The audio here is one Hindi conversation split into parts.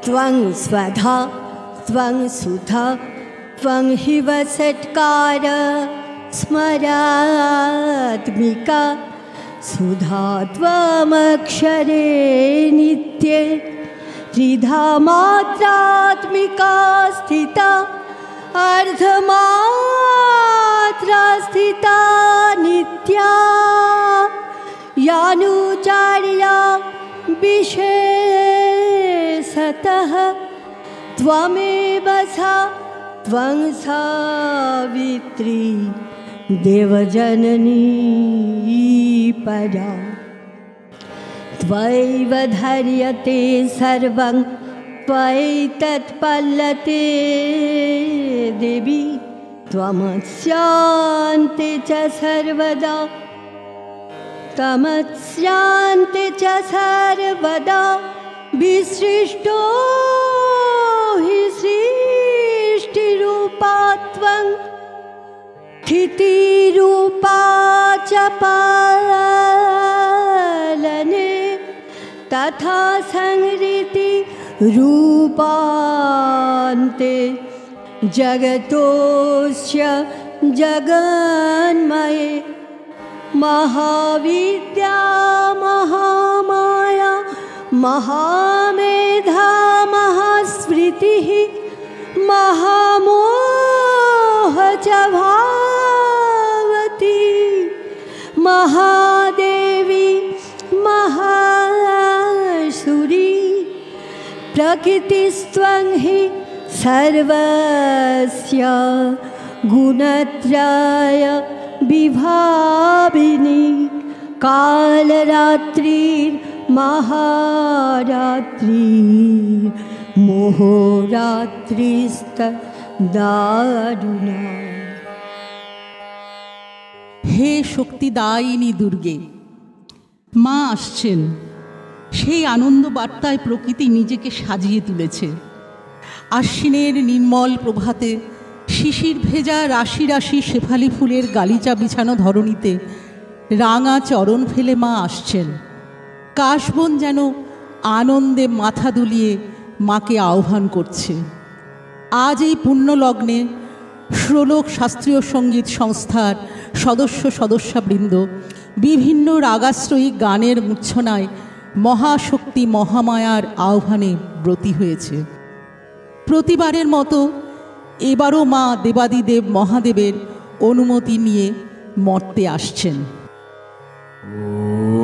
त्वं स्वधा त्वं सुधा त्वं हि वसत्कार स्मरात्मिका सुधा त्वमक्षरे नित्ये त्रिधा मात्रात्मिका स्थिता अर्धमात्रा स्थिता नित्या यानुचार्या विशेषतः त्वमेव सा त्वं सावित्री देवजननी परा त्वयैव धर्यते सर्वं त्वयैतत्पल्लते देवी त्वमस्यान्ते च सर्वदा तमस्यान्ते च सर्वदा विसृष्टो हि सृष्टिरूपा त्वं स्थितिरूपा च पालने तथा संहृति रूपान्ते जगतोऽस्य जगन्मये महाविद्या महामाया महामेधा महास्मृतिः महामोह च भावती महादेवी महासुरी प्रकृतिस्त्वं हि सर्वस्य गुणत्रय विभाविनी कालरात्रिर्महोरात्रिस्तदारुणा। হে শক্তিদায়িনী দুর্গে, মা আসছেন। সেই আনন্দ বার্তায় প্রকৃতি নিজেকে সাজিয়ে তুলেছে। আশ্বিনের নির্মল প্রভাতে শিশির ভেজা রাশি রাশি শেফালি ফুলের গালিচা বিছানো ধরণীতে রাঙা চরণ ফেলে মা আসছেন। কাশবন যেন আনন্দে মাথা দুলিয়ে মাকে আহ্বান করছে। আজ এই পুণ্যলগ্নে শ্রোলোক শাস্ত্রীয় সঙ্গীত সংস্থার সদস্যবৃন্দ বিভিন্ন রাগাশ্রয়ী গানের মূর্ছনায় মহাশক্তি মহামায়ার আহ্বানে ব্রতী হয়েছে। প্রতিবারের মতো এবারও মা দেবাদিদেব মহাদেবের অনুমতি নিয়ে মর্তে আসছেন।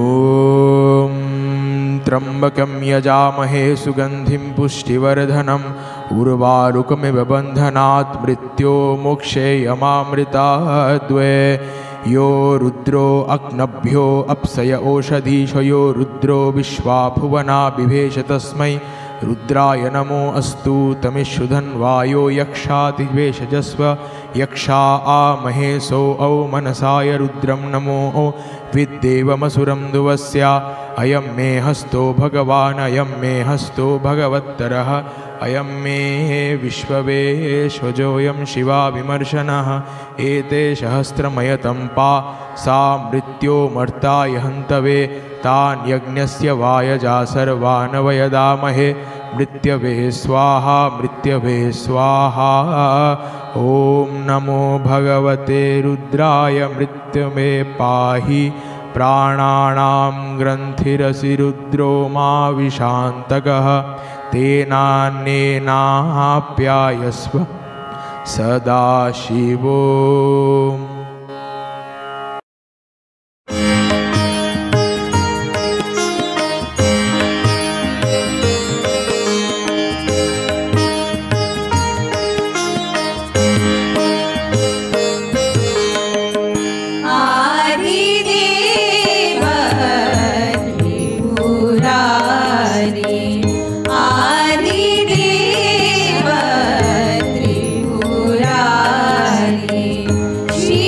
ওম ত্রম্বকম যজামহে সুগন্ধিম পুষ্টিবর্ধনম উর্বারুকমিব বন্ধনাৎ মৃত্যো মোক্ষেয়মামৃতাদ্বয়ে यो रुद्रो अग्नभ्यो अप्सय ओषधीशयो रुद्रो विश्वा भुवना बिभेष तस्मै रुद्राय नमो अस्तु तमिषुधन्वायो यक्षातिवेशजस्व यक्षा महेशो औ मनसाय रुद्रं नमो विद्देवमसुरं दुवस्या अयं मे हस्तो भगवान् अयं मे हस्तो भगवत्तरः अयं मे विश्ववेश्वजोऽयं शिवा विमर्शनः एते सहस्रमयतं पा सा मृत्योमर्ताय हन्तवे तान् यज्ञस्य वायजा सर्वान् वयदामहे मृत्यवे स्वाहा मृत्यवे स्वाहा। ॐ नमो भगवते रुद्राय मृत्युमे पाहि प्राणानां ग्रन्थिरसि रुद्रो मा विशान्तकः तेनान्येनाप्यायस्व सदा शिवो। श्री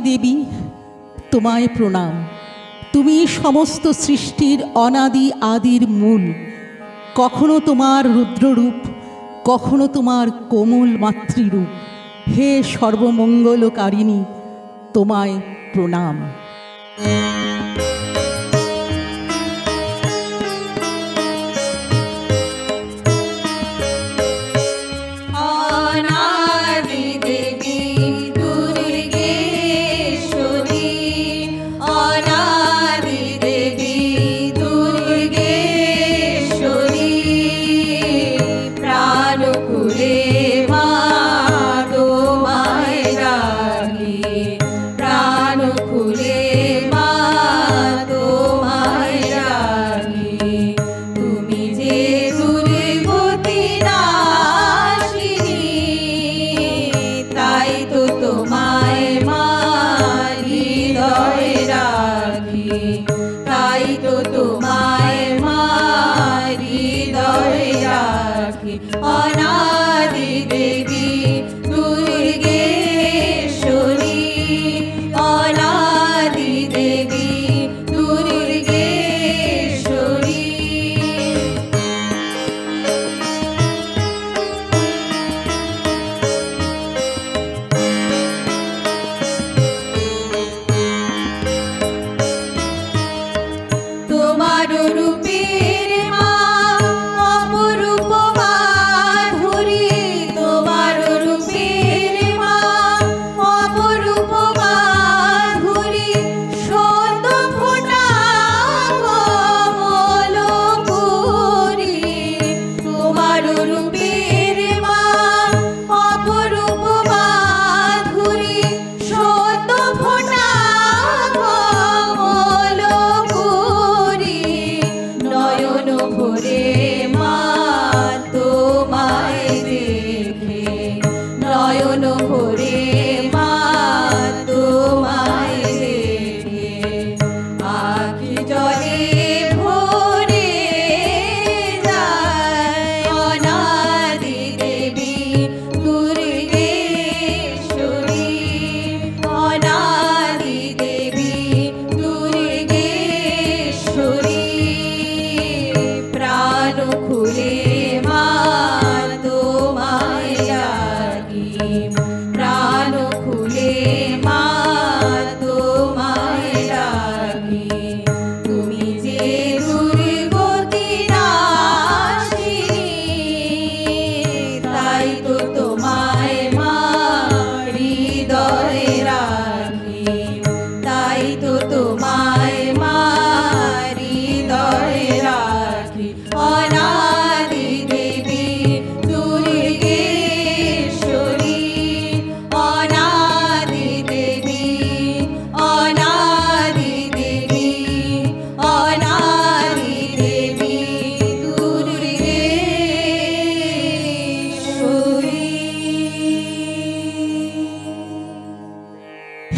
দেবী, তোমায় প্রণাম। তুমি সমস্ত সৃষ্টির অনাদি আদির মূল। কখনো তোমার রুদ্ররূপ, কখনো তোমার কোমল মাতৃরূপ। হে সর্বমঙ্গলকারিণী, তোমায় প্রণাম।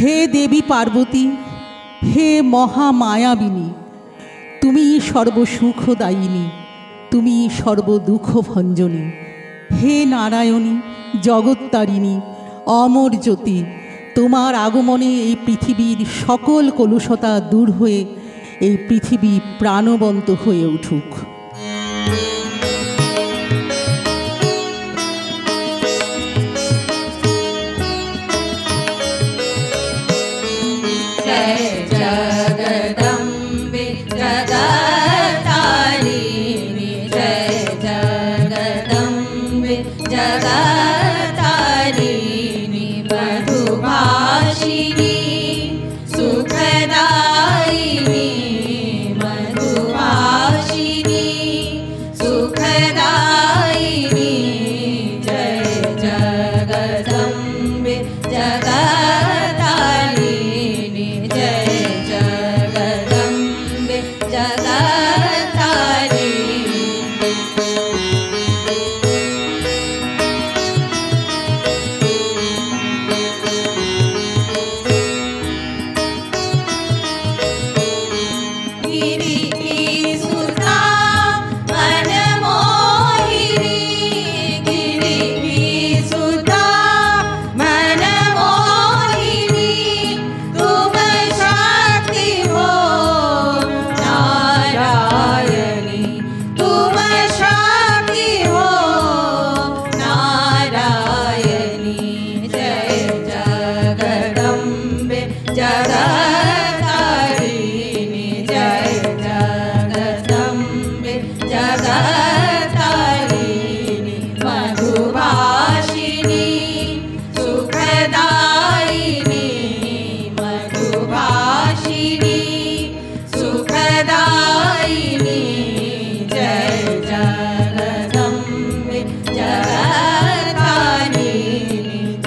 হে দেবী পার্বতী, হে মহামায়াবিনী, তুমি সর্বসুখদায়িনী, তুমি সর্বদুঃখভঞ্জনী। হে নারায়ণী, জগত্তারিণী, অমর জ্যোতি, তোমার আগমনে এই পৃথিবীর সকল কলুষতা দূর হয়ে এই পৃথিবী প্রাণবন্ত হয়ে উঠুক। जगदारिणी जय जय जगत्तारिणी जय जगदम्बे जगत्तारिणी मधुभाषिणी सुखदायिनी मधुभाषिणी सुखदायिनी जय जगदम्बे जगत्तारिणी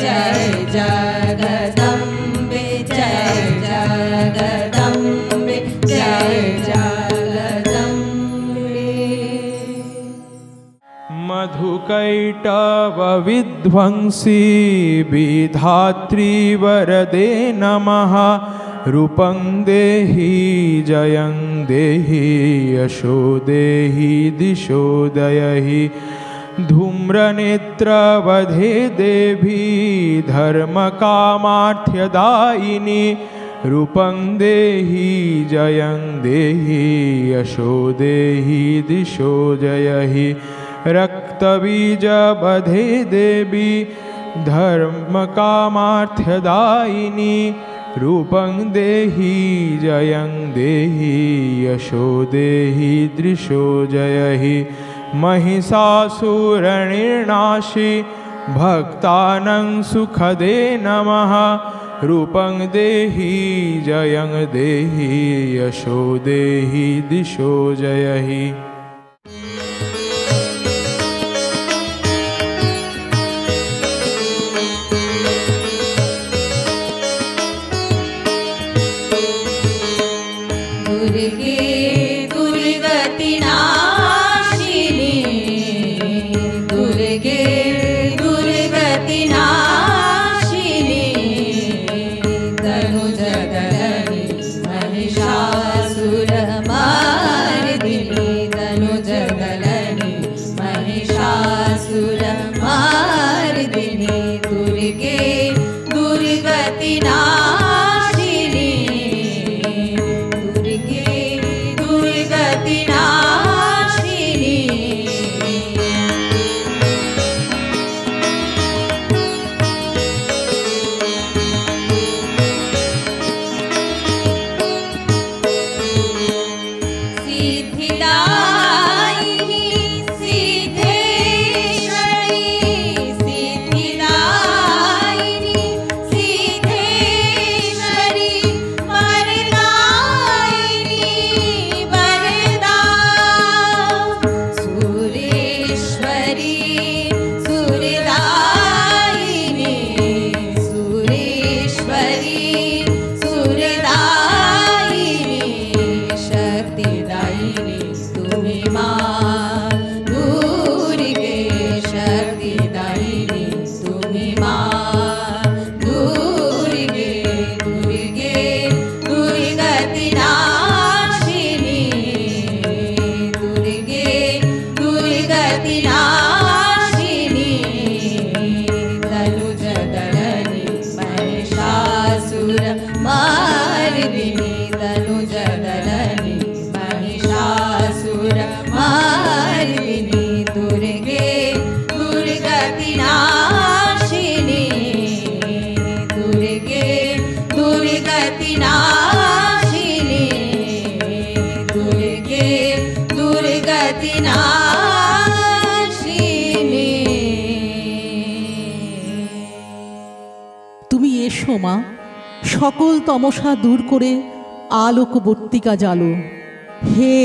जय जगदम्बे जय जगदम्बे जय जगदम्बे। मधुकैटव विध्वंसी विधात्री वरदे नमः रूपं देहि जयं देहि यशो देहि दिशो दयहि धूम्रनेत्रवधे देवी धर्मकामार्थ्यदायिनी रूपं देहि जयं देहि यशो देहि दिशो जयहि रक्तबीजवधे देवी धर्मकामार्थ्यदायिनी रूपं देहि जयं देहि यशो देहि दृशो जयहि महिषासुरनिर्नाशि भक्तानां सुखदे नमः रूपं देहि जयं देहि यशो देहि दिशो जयहि दुर्गे दुर्गति नाशिनी दुर्गे दुर्गति नाशिनी तनुजगलनि महिषासुरमर्दिनी तनुजगलनि महिषासुरमर्दिनी दुर्गे दुर्गति नाशिनी दुर्गे दुर्गति नाशिनी सिद्धिदायिनी सिद्धेश्वरी सिद्धिदायिनी सिद्धेश्वरी वरदायिनी वरदा सुरेश्वरी सुरदायिनी सुरेश्वरी सुरदायिनी शक्तिदायिनी तुम्ही मां दुर्गे शक्तिदायिनी तुम्ही मां दुर्गे दुर्गे दुर्गति नाशिनी दुर्गे दुर्गति नाशिनी तनुजगलनि महिषासुरमर्दिनी तनुजगलनि महिषासुरमर्दिनी दुर्गे दुर्गति नाशिनी दुर्गे दुर्गति नाशिनी दुर्गे दुर्गति नाशिनी। তুমি এসো মা, সকল তমসা দূর করে আলোকবর্তিকা জ্বালো। হে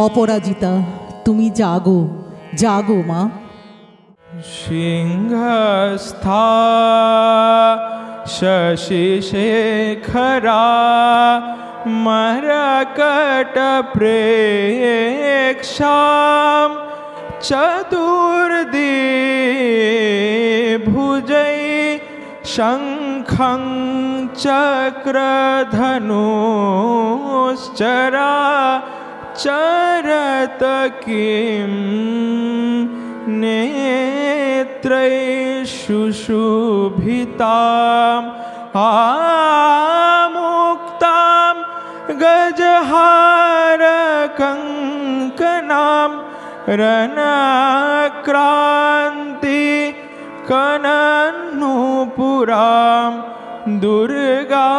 অপরাজিতা, তুমি জাগো জাগো মা। सिंहस्था शशिशेखरा मरकटप्रेक्षां चतुर्दिभुजै शङ्खं चक्रधनुश्चरा चरत किं नेत्रैः शुशुभिताम् आमुक्तां गजहारकङ्कणां रणक्रान्ति कनन्नुपुरां दुर्गा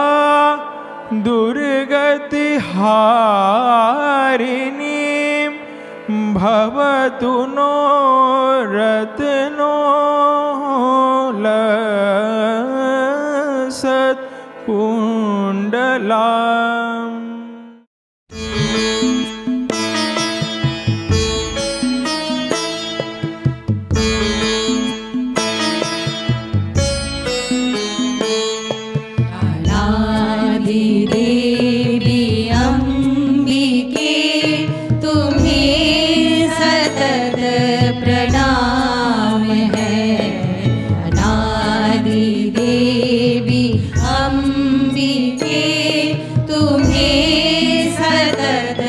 दुर्गतिहारिणीं भवतु नो रत्नो लसत्कुण्डलाम्। देवी अम्बिके तुम्हें सतत प्रणाम है। अनादि देवी अम्बिके तुम्हें सतत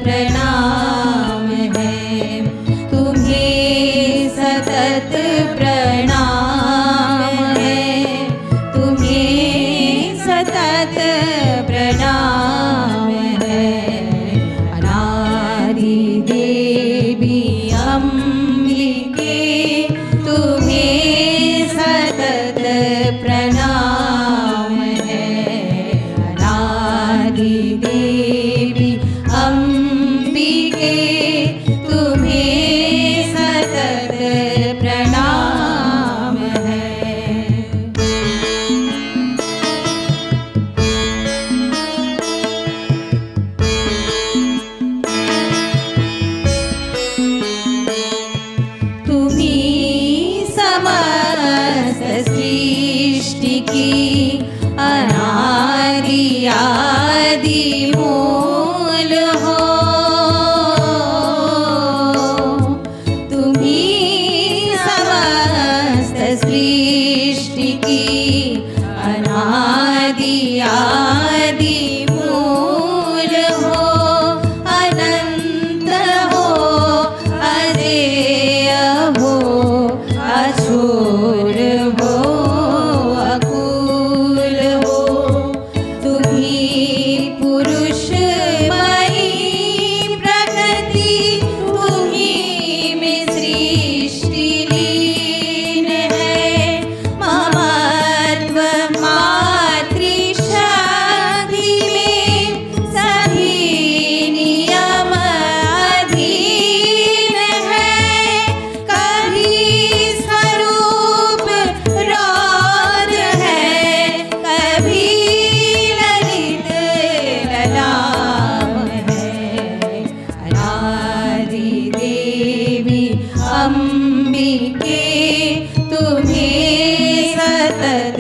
प्रणाम है। तुम्हें सतत प्रणाम है। तुम्हें सतत प्रणाम है। अनादि देवी अम्बिके तुम्हें सतत प्रणाम है। अनादि देवी अम्बिके तुम्हें सतत प्रणाम है। समस्त सृष्टि की अनादि आदि मूल हो। तुम्ही समस्त सृष्टि की अनादि आदि मूल हो। अनंत हो, अजेय हो, अछूर हो, अकूल हो। तुम्ही पुरुषमयी प्रकृति, तुम्ही में सृष्टि लीन है। ममत्व मातृशक्ति में सभी नियम अधीन है। कभी स्वरूप रौद्र है, कभी ललित ललाम है। अनादि देवी अम्बिके तुम्हें सतत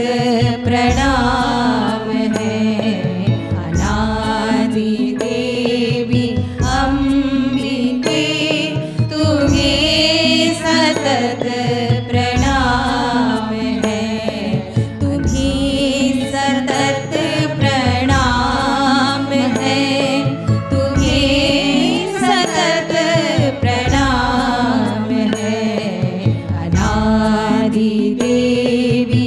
प्रणाम है। अनादि देवी अम्बिके तुम्हें सतत प्रणाम है। तुम्हें सतत प्रणाम है। तुम्हें सतत प्रणाम है। अनादि देवी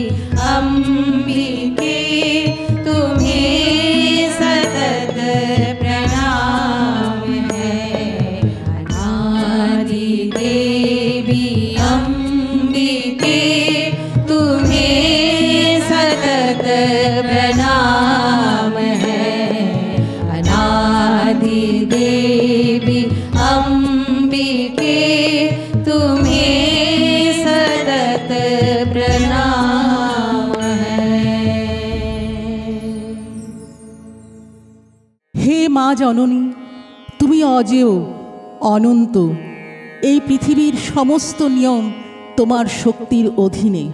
अम्बिके तुम्हें सतत प्रणाम है। अनादि देवी अम्बिके तुम्हें सतत प्रणाम है। अनादि देवी अम्बिके तुम्हें सतत प्रणाम है। হে মা জননী, তুমি অজেয়, অনন্ত। এই পৃথিবীর সমস্ত নিয়ম তোমার শক্তির অধীনে।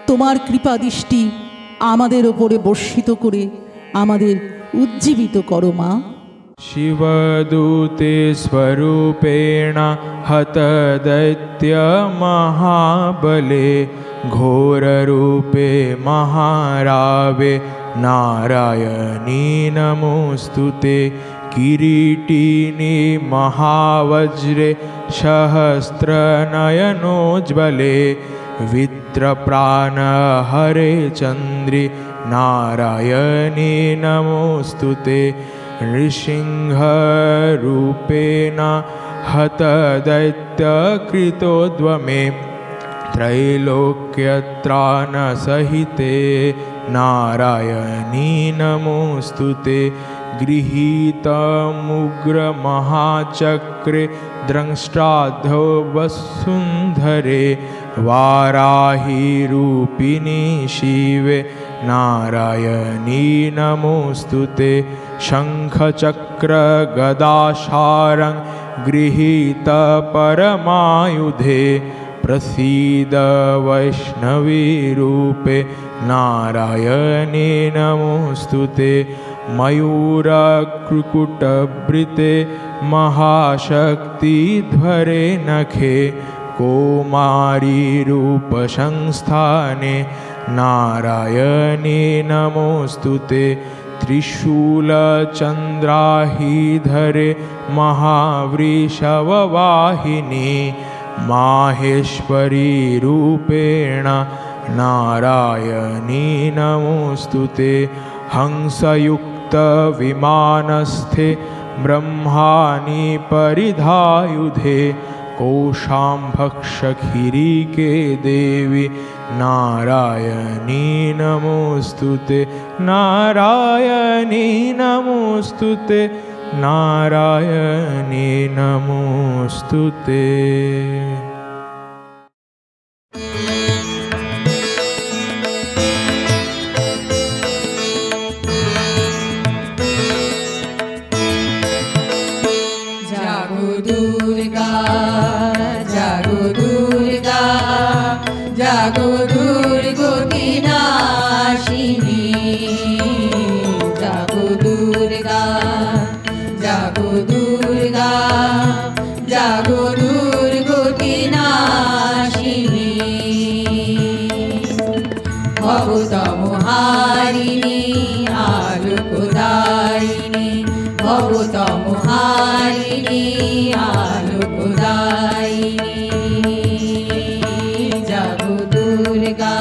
তোমার কৃপাদৃষ্টি আমাদের ওপরে বর্ষিত করে আমাদের উজ্জীবিত করো মা। शिवदूते स्वरूपेण हतदैत्य महाबले घोररूपे महारावे नारायणी नमोस्तुते। किरीटिनी महावज्रे सहस्रनयनोज्ज्वले वित्रप्राण हरे चन्द्रि नारायणी नमोस्तुते। नृसिंहरूपेण हतदैत्यकृतोद्वमे त्रैलोक्यत्राणसहिते नारायणी नमोऽस्तु ते गृहीतमुग्रमहाचक्रे द्रंष्ट्राद्धो वसुन्धरे वाराही रूपिणी शिवे नारायणी नमोऽस्तु ते शङ्खचक्रगदाशारं गृहीतपरमायुधे प्रसीद वैष्णवीरूपे नारायणी नमोऽस्तु ते मयूरकृकुटभृते महाशक्तिध्वरे नखे कौमारीरूपसंस्थाने नारायणी नमोऽस्तु ते त्रिशूलचन्द्राहिधरे महावृषभवाहिनी माहेश्वरी रूपेण नारायणी नमोऽस्तु ते हंसयुक्तविमानस्थे ब्रह्माणि परिधायुधे कौशाम्भक्षखिरीके देवी नारायणी नमोऽस्तु ते नारायणी नमोऽस्तु ते नारायणी नमोऽस्तु ते। जागो दुर्गा जागो दुर्गा जागो दुर्गतिनाशिनी जागो दुर्गा जागो दुर्गा जागो दुर्गतिनाशिनी भवतमहारिणी आलोकदायिनी भवतमहारिणी आलोकदायिनी जागो दुर्गा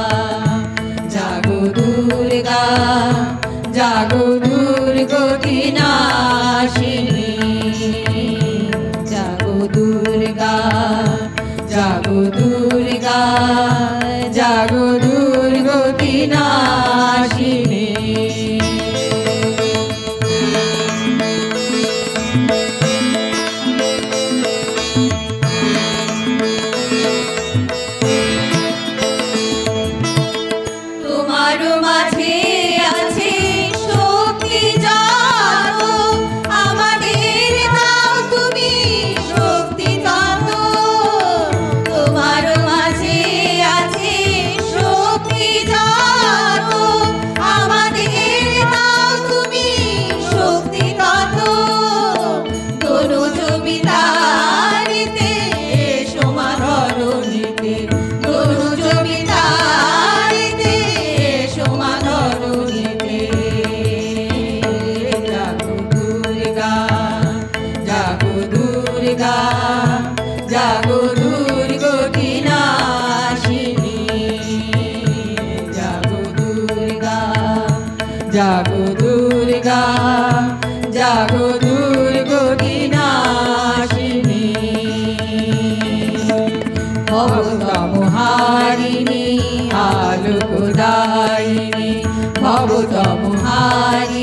जागो दुर्गा जागो दुर्गतिनाशिनी जागो दुर्गा जागो दुर्गा जागो दुर्गतिनाशिनी। जागो दुर्गतिनाशिनी जागो दुर्गा जागो दुर्गा जागो दुर्गतिनाशिनी भवतमहारिणी आलोकदायिनी भवतमहारिणी